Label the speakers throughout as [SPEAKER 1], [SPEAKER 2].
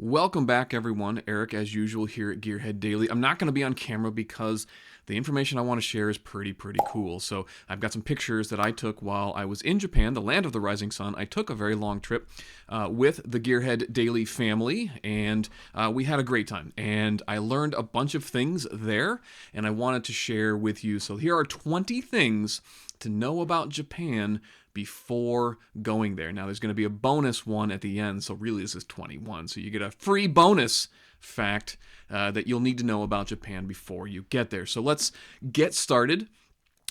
[SPEAKER 1] Welcome back, everyone. Eric, as usual, here at Gearhead Daily. I'm not going to be on camera because the information I want to share is pretty cool. So I've got some pictures that I took while I was in Japan, the land of the rising sun. I took a very long trip with the Gearhead Daily family, and we had a great time. And I learned a bunch of things there, and I wanted to share with you. So here are 20 things to know about Japan before going there. Now, there's going to be a bonus one at the end, so really this is 21. So you get a free bonus fact that you'll need to know about Japan before you get there. So let's get started.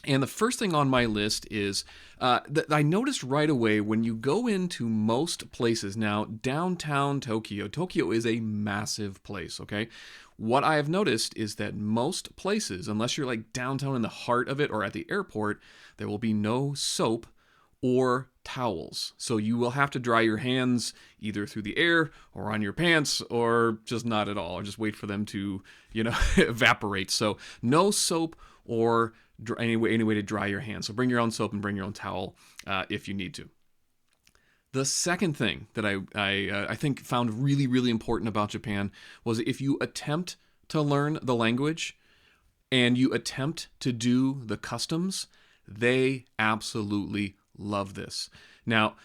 [SPEAKER 1] And the first thing on my list is that I noticed right away when you go into most places. Now, downtown Tokyo is a massive place, okay? What I have noticed is that most places, unless you're like downtown in the heart of it or at the airport, there will be no soap or towels. So you will have to dry your hands either through the air or on your pants or just not at all, or just wait for them to, evaporate. So no soap or any way to dry your hands. So bring your own soap and bring your own towel if you need to. The second thing that I think found really important about Japan was if you attempt to learn the language and you attempt to do the customs, they absolutely love this. Now,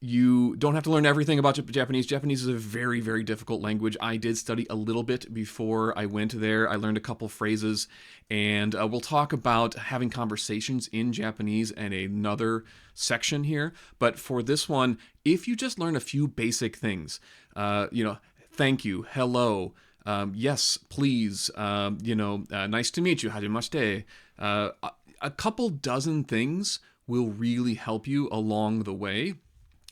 [SPEAKER 1] you don't have to learn everything about Japanese. Japanese is a very difficult language. I did study a little bit before I went there. I learned a couple phrases, and we'll talk about having conversations in Japanese in another section here. But for this one, if you just learn a few basic things, thank you, hello, yes, please, nice to meet you, hajimashite, a couple dozen things will really help you along the way.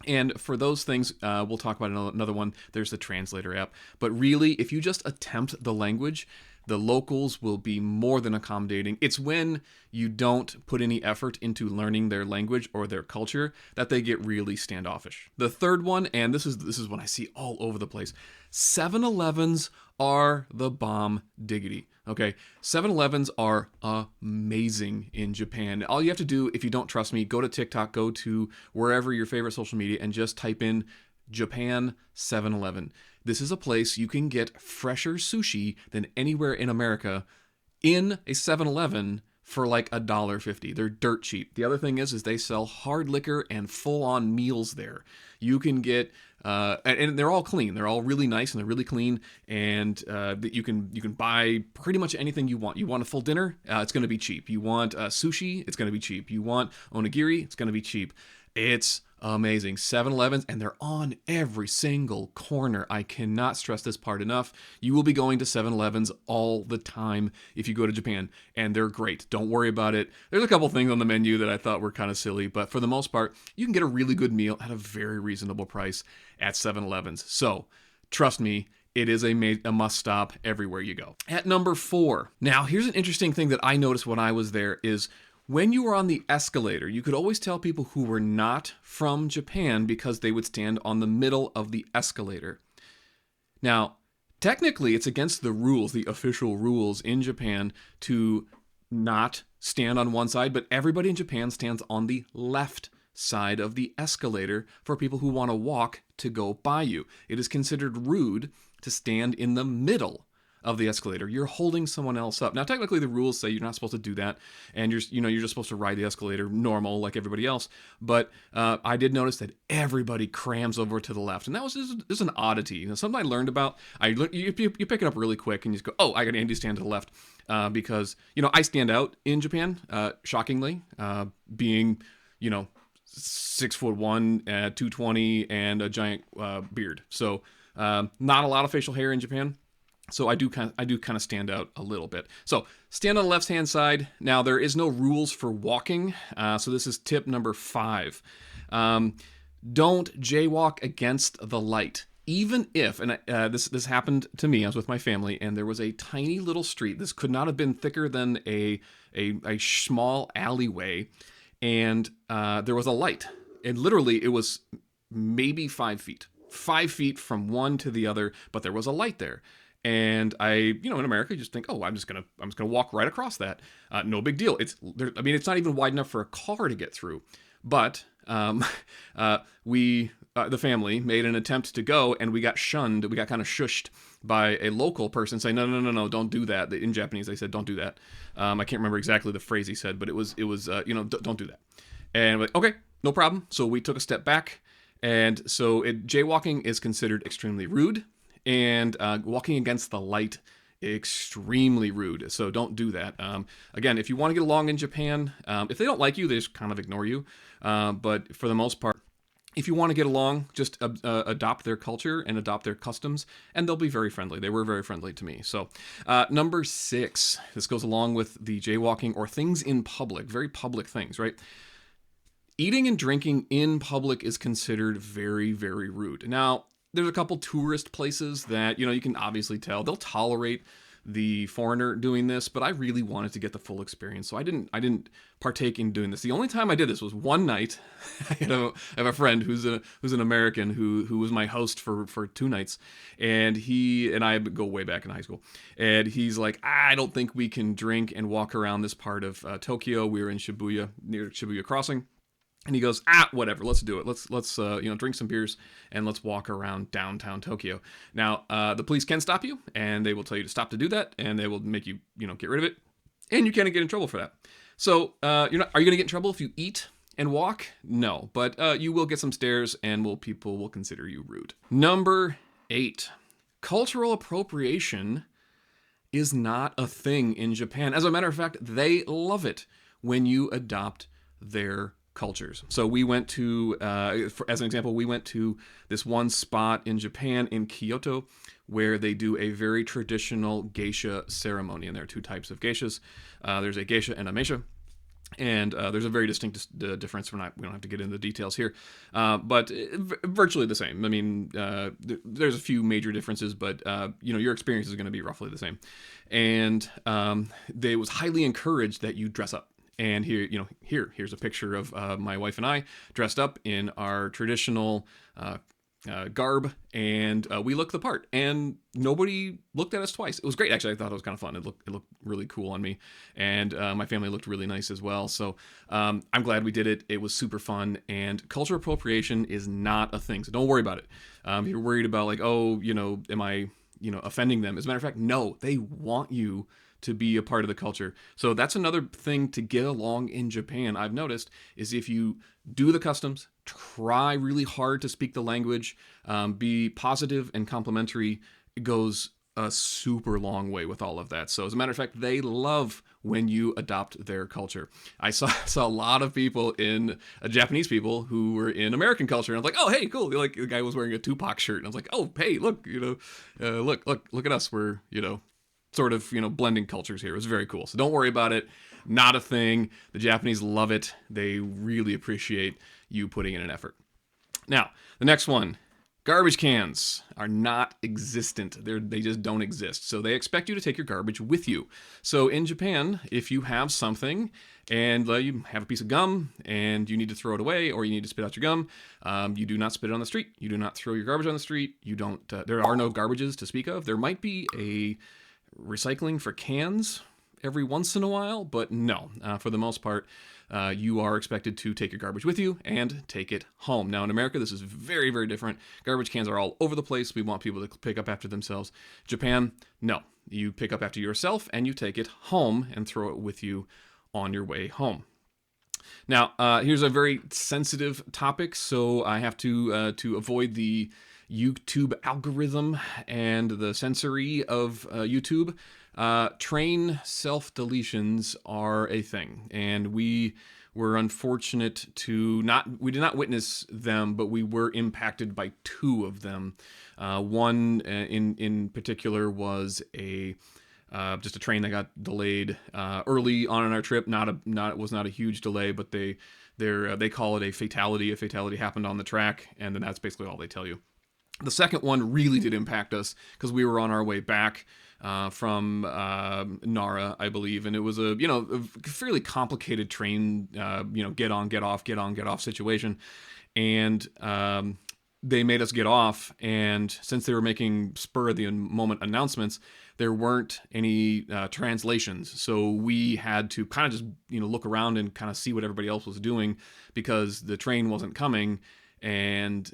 [SPEAKER 1] And for those things, we'll talk about another one. There's the translator app. But really, if you just attempt the language, the locals will be more than accommodating. It's when you don't put any effort into learning their language or their culture that they get really standoffish. The third one, and this is one I see all over the place, 7-Elevens are the bomb diggity. Okay, 7-Elevens are amazing in Japan. All you have to do, if you don't trust me, go to TikTok, go to wherever your favorite social media, and just type in Japan 7-Eleven. This is a place you can get fresher sushi than anywhere in America in a 7-Eleven for like $1.50. They're dirt cheap. The other thing is they sell hard liquor and full-on meals there. You can get and they're all clean. They're all really nice and they're really clean. And you can buy pretty much anything you want. You want a full dinner? It's going to be cheap. You want sushi? It's going to be cheap. You want onigiri? It's going to be cheap. It's amazing. 7-Elevens, and they're on every single corner. I cannot stress this part enough. You will be going to 7-Elevens all the time if you go to Japan, and they're great. Don't worry about it. There's a couple things on the menu that I thought were kind of silly, but for the most part, you can get a really good meal at a very reasonable price at 7-Elevens. So, trust me, it is a must-stop everywhere you go. At number 4. Now, here's an interesting thing that I noticed when I was there is when you were on the escalator, you could always tell people who were not from Japan because they would stand on the middle of the escalator. Now, technically, it's against the rules, the official rules in Japan, to not stand on one side, but everybody in Japan stands on the left side of the escalator for people who want to walk to go by you. It is considered rude to stand in the middle of the escalator. You're holding someone else up. Now, technically, the rules say you're not supposed to do that, and you're just supposed to ride the escalator normal like everybody else. But I did notice that everybody crams over to the left, and that was just an oddity. Something I learned about. You pick it up really quick, and you just go, "Oh, I got to stand to the left," because I stand out in Japan. Shockingly, being 6'1", 220, and a giant beard. So not a lot of facial hair in Japan. So I do kind of stand out a little bit. So stand on the left-hand side. Now, there is no rules for walking. So this is tip number 5. Don't jaywalk against the light. Even if, and this happened to me, I was with my family, and there was a tiny little street. This could not have been thicker than a small alleyway, and there was a light. And literally, it was maybe 5 feet. 5 feet from one to the other, but there was a light there. And in America, you just think, oh, I'm just gonna walk right across that. No big deal. It's not even wide enough for a car to get through. But we the family made an attempt to go, and we got shunned. We got kind of shushed by a local person saying, no, no, no, no, don't do that. In Japanese, they said, don't do that. I can't remember exactly the phrase he said, but it was don't do that. And we're like, okay, no problem. So we took a step back. And so jaywalking is considered extremely rude, and walking against the light, extremely rude. So don't do that. Again, if you want to get along in Japan, if they don't like you, they just kind of ignore you. But for the most part, if you want to get along, just adopt their culture and adopt their customs, and they'll be very friendly. They were very friendly to me. So, number 6, this goes along with the jaywalking or things in public, very public things, right? Eating and drinking in public is considered very, very rude. Now, there's a couple tourist places that, you can obviously tell they'll tolerate the foreigner doing this, but I really wanted to get the full experience, so I didn't partake in doing this. The only time I did this was one night. I have a friend who's an American who was my host for 2 nights, and he and I go way back in high school, and he's like, I don't think we can drink and walk around this part of Tokyo. We were in Shibuya, near Shibuya Crossing. And he goes, whatever, let's do it. Let's drink some beers and let's walk around downtown Tokyo. Now, the police can stop you, and they will tell you to stop to do that, and they will make you, get rid of it, and you can't get in trouble for that. So, are you going to get in trouble if you eat and walk? No, but you will get some stares, and people will consider you rude. Number 8, cultural appropriation is not a thing in Japan. As a matter of fact, they love it when you adopt their cultures. So we went to, as an example, we went to this one spot in Japan, in Kyoto, where they do a very traditional geisha ceremony. And there are 2 types of geishas. There's a geisha and a meisha. And there's a very distinct difference. We don't have to get into the details here, but virtually the same. I mean, there's a few major differences, but your experience is going to be roughly the same. And it was highly encouraged that you dress up. And here's a picture of my wife and I dressed up in our traditional garb, and we looked the part, and nobody looked at us twice. It was great, actually. I thought it was kind of fun. It looked really cool on me, and my family looked really nice as well. So I'm glad we did it. It was super fun, and cultural appropriation is not a thing, so don't worry about it. If you're worried about am I offending them? As a matter of fact, no, they want you to be a part of the culture. So that's another thing to get along in Japan, I've noticed, is if you do the customs, try really hard to speak the language, be positive and complimentary, it goes a super long way with all of that. So as a matter of fact, they love when you adopt their culture. I saw a lot of people Japanese people who were in American culture, and I was like, oh, hey, cool. Like, the guy was wearing a Tupac shirt, and I was like, oh, hey, look, look at us. We're, sort of, blending cultures here. It was very cool. So don't worry about it. Not a thing. The Japanese love it. They really appreciate you putting in an effort. Now, the next one. Garbage cans are not existent. They just don't exist. So they expect you to take your garbage with you. So in Japan, if you have something and you have a piece of gum and you need to throw it away, or you need to spit out your gum, you do not spit it on the street. You do not throw your garbage on the street. You don't. There are no garbages to speak of. There might be a recycling for cans every once in a while, but no, for the most part, you are expected to take your garbage with you and take it home. Now in America, this is very, very different. Garbage cans are all over the place. We want people to pick up after themselves. Japan, no, you pick up after yourself and you take it home and throw it with you on your way home. Now, here's a very sensitive topic, so I have to avoid the YouTube algorithm and the censory of YouTube. Train self-deletions are a thing, and we were unfortunate we did not witness them, but we were impacted by 2 of them. One in particular was just a train that got delayed early on in our trip. It was not a huge delay, but they call it a fatality. A fatality happened on the track, and then that's basically all they tell you. The second one really did impact us because we were on our way back from Nara, I believe, and it was a fairly complicated train, get on, get off, get on, get off situation, and they made us get off. And since they were making spur of the moment announcements, there weren't any translations, so we had to kind of just look around and kind of see what everybody else was doing because the train wasn't coming. and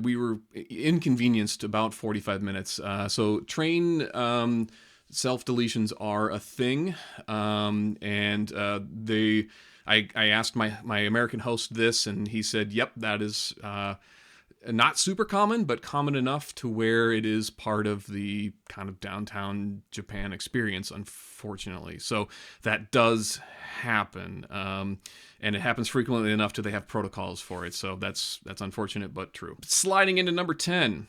[SPEAKER 1] we were inconvenienced about 45 minutes. So train self deletions are a thing, and I asked my American host this, and he said, "Yep, that is not super common, but common enough to where it is part of the kind of downtown Japan experience, unfortunately." So that does happen, and it happens frequently enough to they have protocols for it. So that's unfortunate, but true. Sliding into number 10,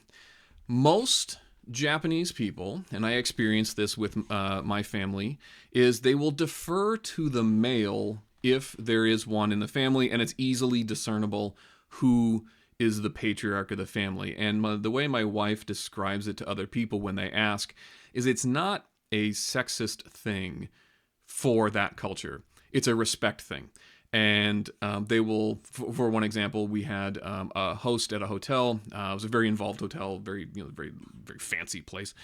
[SPEAKER 1] most Japanese people, and I experienced this with my family, is they will defer to the male if there is one in the family, and it's easily discernible who is the patriarch of the family. And the way my wife describes it to other people when they ask is it's not a sexist thing for that culture. It's a respect thing. And they will, for one example, we had a host at a hotel. It was a very involved hotel, very very fancy place,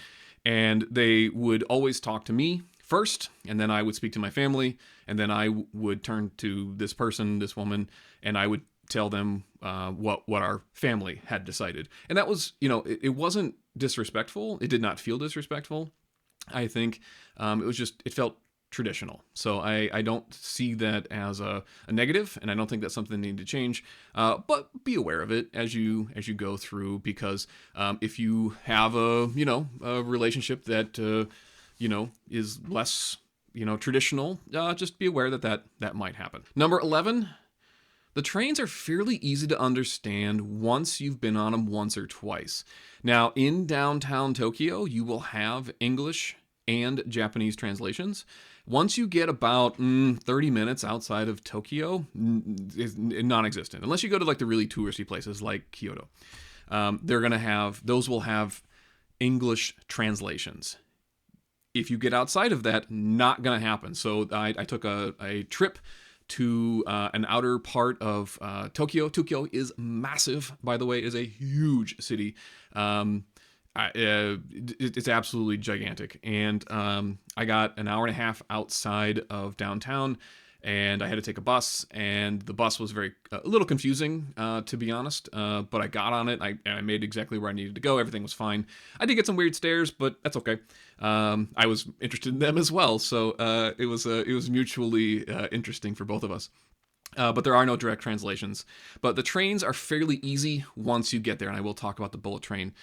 [SPEAKER 1] and they would always talk to me first, and then I would speak to my family, and then I would turn to this person, this woman, and I would tell them what our family had decided. And that was, it wasn't disrespectful. It did not feel disrespectful. I think it was just, it felt traditional. So I don't see that as a negative, and I don't think that's something that needs to change. But be aware of it as you go through, because if you have a relationship that is less traditional, just be aware that might happen. Number 11. The trains are fairly easy to understand once you've been on them once or twice. Now, in downtown Tokyo, you will have English and Japanese translations. Once you get about 30 minutes outside of Tokyo, it's non-existent. Unless you go to like the really touristy places like Kyoto. Those will have English translations. If you get outside of that, not going to happen. So I took a trip to an outer part of Tokyo. Tokyo is massive, by the way. It is a huge city. It's absolutely gigantic. And I got an hour and a half outside of downtown, and I had to take a bus, and the bus was a little confusing, to be honest. But I got on it, and I made exactly where I needed to go. Everything was fine. I did get some weird stares, but that's okay. I was interested in them as well, so it was mutually interesting for both of us. But there are no direct translations. But the trains are fairly easy once you get there, and I will talk about the bullet train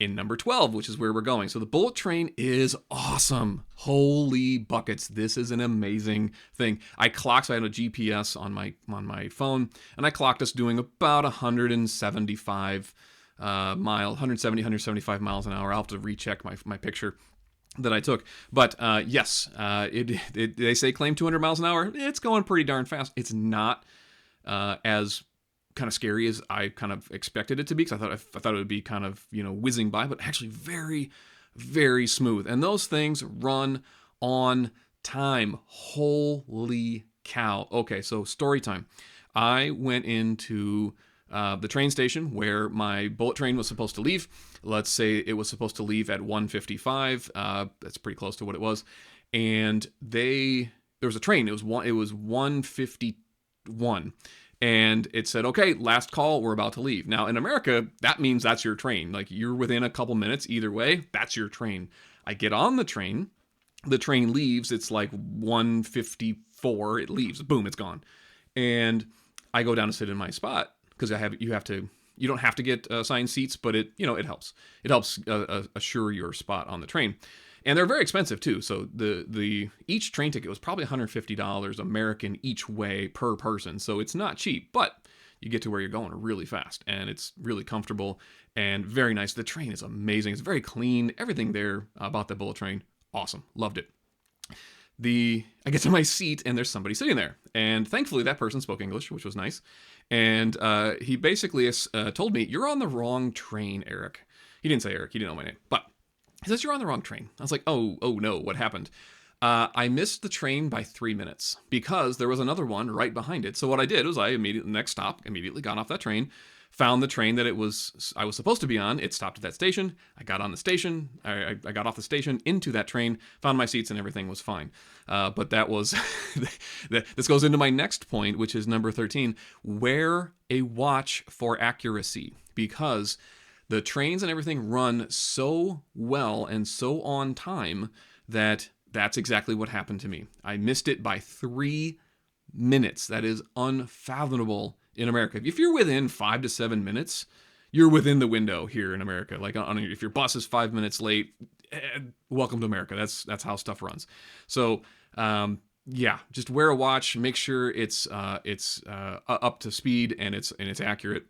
[SPEAKER 1] in number 12, which is where we're going. So the bullet train is awesome. Holy buckets. This is an amazing thing. I had a GPS on my phone, and I clocked us doing about 175 miles an hour. I'll have to recheck my picture that I took. But yes, they say claim 200 miles an hour. It's going pretty darn fast. It's not as kind of scary as I kind of expected it to be, because I thought it would be kind of whizzing by, but actually very, very smooth. And those things run on time. Holy cow. Okay, so story time. I went into the train station where my bullet train was supposed to leave. Let's say it was supposed to leave at 1:55. That's pretty close to what it was. And there was a train. It was 1:51. And it said, okay, last call, we're about to leave. Now, in America, that means that's your train. Like, you're within a couple minutes either way, that's your train. I get on the train leaves, it's like 1:54, it leaves, boom, it's gone. And I go down to sit in my spot, because you don't have to get assigned seats, but it helps. It helps assure your spot on the train. And they're very expensive too. So the each train ticket was probably $150 American each way per person. So it's not cheap, but you get to where you're going really fast, and it's really comfortable and very nice. The train is amazing. It's very clean. Everything there about the bullet train, awesome. Loved it. I get to my seat, and there's somebody sitting there, and thankfully that person spoke English, which was nice. And he basically told me, "You're on the wrong train, Eric." He didn't say Eric. He didn't know my name, but he says, "You're on the wrong train." I was like, oh no, what happened? I missed the train by 3 minutes because there was another one right behind it. So what I did was I next stop, immediately got off that train, found the train that I was supposed to be on. It stopped at that station. I got on the station. I got off the station into that train, found my seats, and everything was fine. But that was this goes into my next point, which is number 13. Wear a watch for accuracy, because the trains and everything run so well and so on time that that's exactly what happened to me. I missed it by 3 minutes. That is unfathomable in America. If you're within 5 to 7 minutes, you're within the window here in America. Like if your bus is 5 minutes late, welcome to America. That's how stuff runs. So yeah, just wear a watch. Make sure it's up to speed and it's accurate,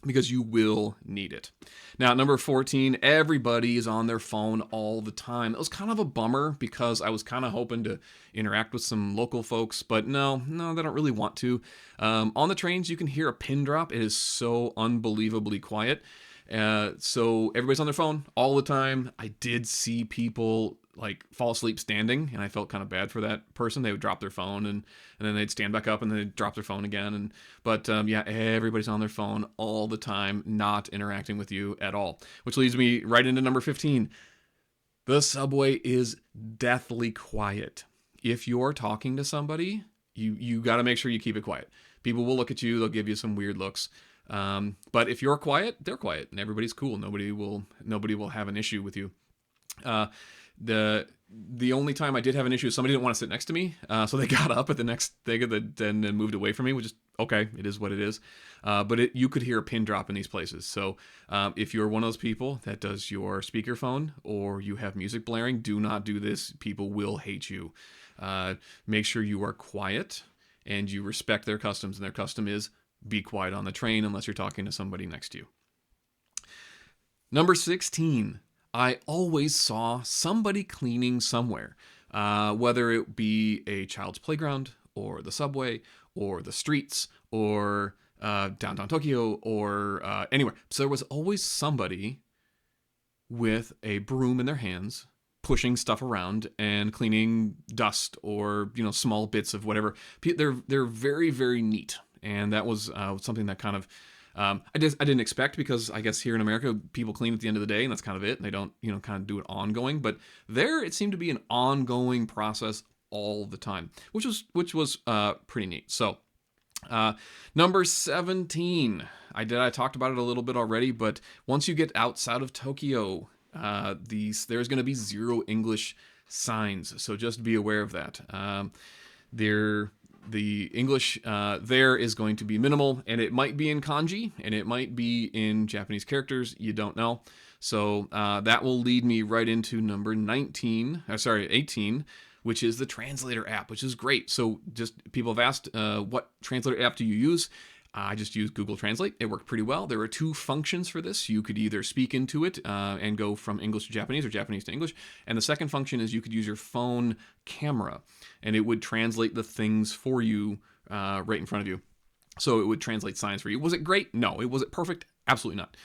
[SPEAKER 1] because you will need it. Now, number 14, everybody is on their phone all the time. It was kind of a bummer, because I was kind of hoping to interact with some local folks, but no, they don't really want to. On the trains, you can hear a pin drop. It is so unbelievably quiet. So everybody's on their phone all the time. I did see people like fall asleep standing, and I felt kind of bad for that person. They would drop their phone and then they'd stand back up and then they'd drop their phone again. But yeah, everybody's on their phone all the time, not interacting with you at all. Which leads me right into number 15. The subway is deathly quiet. If you're talking to somebody, you got to make sure you keep it quiet. People will look at you. They'll give you some weird looks. But if you're quiet, they're quiet, and everybody's cool. Nobody will have an issue with you. The only time I did have an issue is somebody didn't want to sit next to me, so they got up at the next thing and then moved away from me, which is okay. It is what it is. But you could hear a pin drop in these places. So if you're one of those people that does your speakerphone or you have music blaring, do not do this. People will hate you. Make sure you are quiet and you respect their customs, and their custom is be quiet on the train unless you're talking to somebody next to you. Number 16. I always saw somebody cleaning somewhere, whether it be a child's playground or the subway or the streets or downtown Tokyo or anywhere. So there was always somebody with a broom in their hands, pushing stuff around and cleaning dust or small bits of whatever. They're very, very neat, and that was something that kind of I didn't expect, because I guess here in America people clean at the end of the day and that's kind of it, and they don't kind of do it ongoing. But there it seemed to be an ongoing process all the time, which was pretty neat. So number 17, I talked about it a little bit already, but once you get outside of Tokyo, there's going to be 0 English signs, so just be aware of that. The English there is going to be minimal, and it might be in kanji, and it might be in Japanese characters. You don't know. So that will lead me right into number 18, which is the translator app, which is great. So just people have asked, what translator app do you use? I just used Google Translate. It worked pretty well. There are 2 functions for this. You could either speak into it and go from English to Japanese or Japanese to English. And the second function is you could use your phone camera, and it would translate the things for you right in front of you. So it would translate signs for you. Was it great? No. Was it perfect? Absolutely not.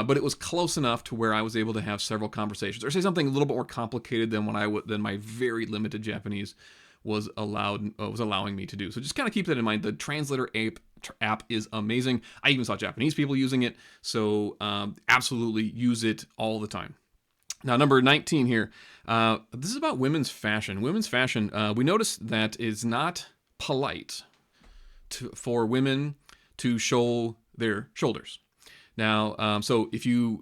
[SPEAKER 1] But it was close enough to where I was able to have several conversations, or say something a little bit more complicated than than my very limited Japanese was allowing me to do. So just kind of keep that in mind. The translator app is amazing. I even saw Japanese people using it. So absolutely use it all the time. Now, number 19 here. This is about women's fashion. Women's fashion, we noticed that it's not polite for women to show their shoulders. Now, so if you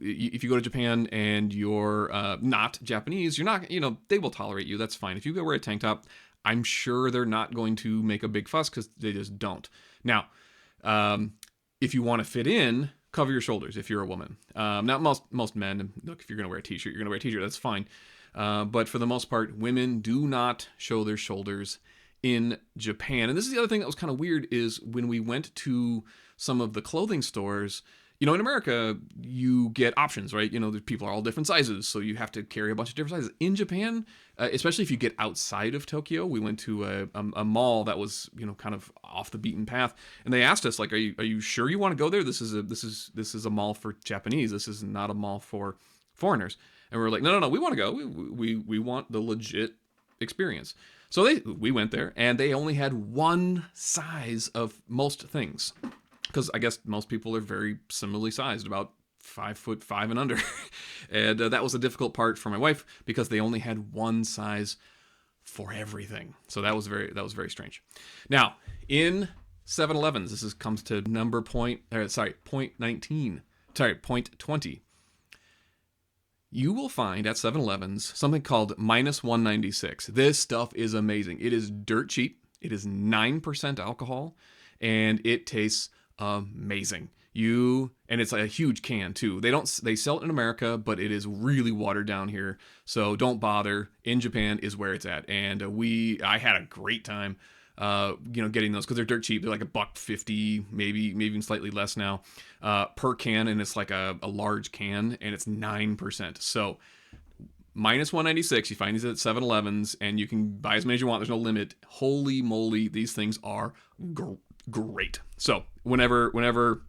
[SPEAKER 1] go to Japan and you're not Japanese, you're not, they will tolerate you. That's fine. If you go wear a tank top, I'm sure they're not going to make a big fuss, because they just don't. Now, if you want to fit in, cover your shoulders if you're a woman. Not most men. Look, if you're going to wear a t-shirt, you're going to wear a t-shirt. That's fine. But for the most part, women do not show their shoulders in Japan. And this is the other thing that was kind of weird, is when we went to some of the clothing stores. In America, you get options, right? People are all different sizes, so you have to carry a bunch of different sizes. In Japan, especially if you get outside of Tokyo, we went to a mall that was, kind of off the beaten path, and they asked us, like, are you sure you want to go there? This is a mall for Japanese. This is not a mall for foreigners. And we were like, no, we want to go. We want the legit experience. So we went there, and they only had one size of most things. because I guess most people are very similarly sized, about 5'5" and under. And that was a difficult part for my wife because they only had one size for everything. So that was very strange. Now, in 7-Elevens, comes to point 19. Point 20. You will find at 7-Elevens something called minus 196. This stuff is amazing. It is dirt cheap. It is 9% alcohol, and it tastes amazing. And it's a huge can too. They sell it in America, but it is really watered down here. So don't bother. In Japan is where it's at. And I had a great time getting those because they're dirt cheap. They're like $1.50, maybe even slightly less now, per can, and it's like a large can, and it's 9%. So minus 196, you find these at 7-Elevens, and you can buy as many as you want. There's no limit. Holy moly, these things are great. So whenever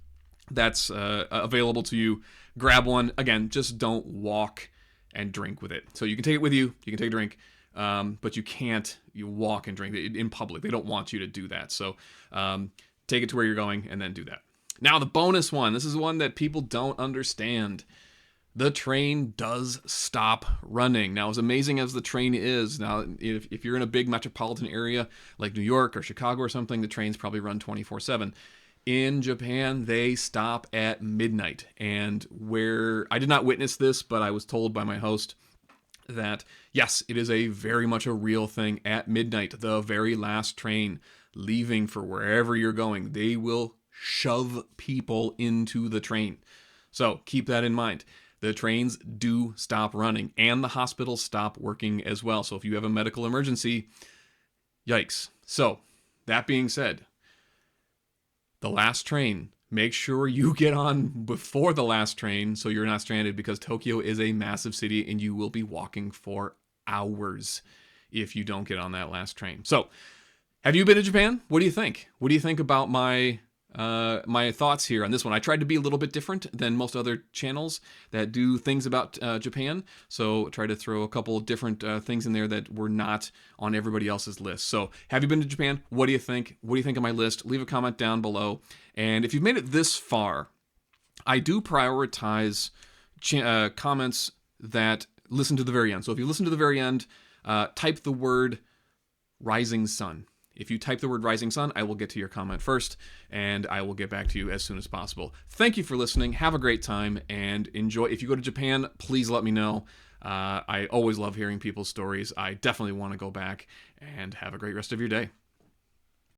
[SPEAKER 1] that's available to you, grab one. Again, just don't walk and drink with it. So you can take it with you. You can take a drink. But you walk and drink in public. They don't want you to do that. So take it to where you're going and then do that. Now, the bonus one. This is one that people don't understand. The train does stop running. Now, as amazing as the train is, now if you're in a big metropolitan area like New York or Chicago or something, the trains probably run 24/7. In Japan, they stop at midnight. And where I did not witness this, but I was told by my host that yes, it is very much a real thing. At midnight, the very last train leaving for wherever you're going, they will shove people into the train. So keep that in mind. The trains do stop running, and the hospitals stop working as well. So if you have a medical emergency, yikes. So that being said, the last train, make sure you get on before the last train so you're not stranded, because Tokyo is a massive city and you will be walking for hours if you don't get on that last train. So, have you been to Japan? What do you think? What do you think about my thoughts here on this one? I tried to be a little bit different than most other channels that do things about Japan. So try to throw a couple of different things in there that were not on everybody else's list. So have you been to Japan? What do you think? What do you think of my list? Leave a comment down below. And if you've made it this far, I do prioritize comments that listen to the very end. So if you listen to the very end, type the word Rising Sun. If you type the word Rising Sun, I will get to your comment first, and I will get back to you as soon as possible. Thank you for listening. Have a great time, and enjoy. If you go to Japan, please let me know. I always love hearing people's stories. I definitely want to go back, and have a great rest of your day.